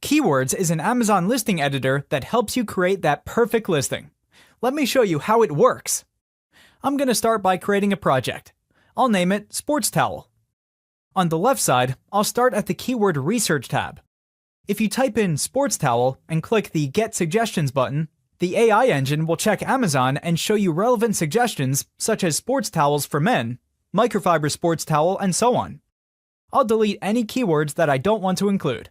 Keywords is an Amazon listing editor that helps you create that perfect listing. Let me show you how it works. I'm going to start by creating a project. I'll name it Sports Towel. On the left side, I'll start at the Keyword Research tab. If you type in Sports Towel and click the Get Suggestions button, the AI engine will check Amazon and show you relevant suggestions such as sports towels for men, microfiber sports towel, and so on. I'll delete any keywords that I don't want to include.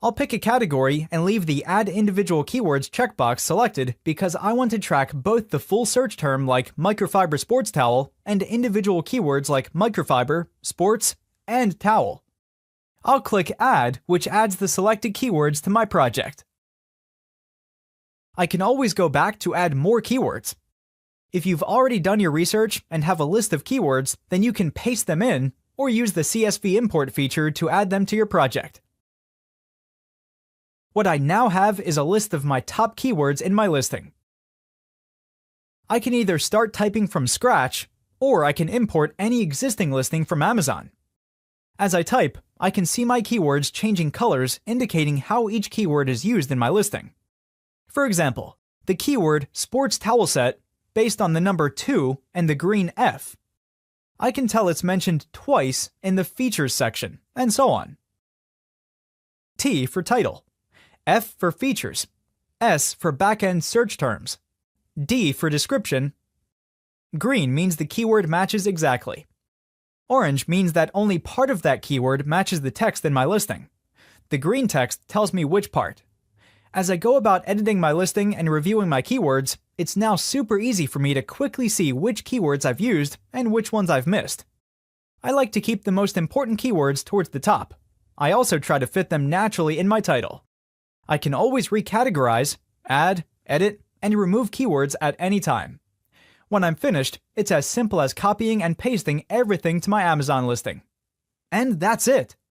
I'll pick a category and leave the Add Individual Keywords checkbox selected because I want to track both the full search term like microfiber sports towel and individual keywords like microfiber, sports, and towel. I'll click Add, which adds the selected keywords to my project. I can always go back to add more keywords. If you've already done your research and have a list of keywords, then you can paste them in or use the CSV import feature to add them to your project. What I now have is a list of my top keywords in my listing. I can either start typing from scratch, or I can import any existing listing from Amazon. As I type, I can see my keywords changing colors indicating how each keyword is used in my listing. For example, the keyword sports towel set based on the number 2 and the green F. I can tell it's mentioned twice in the features section, and so on. T for title, F for features, S for backend search terms, D for description. Green means the keyword matches exactly. Orange means that only part of that keyword matches the text in my listing. The green text tells me which part. As I go about editing my listing and reviewing my keywords, it's now super easy for me to quickly see which keywords I've used and which ones I've missed. I like to keep the most important keywords towards the top. I also try to fit them naturally in my title. I can always recategorize, add, edit, and remove keywords at any time. When I'm finished, it's as simple as copying and pasting everything to my Amazon listing. And that's it!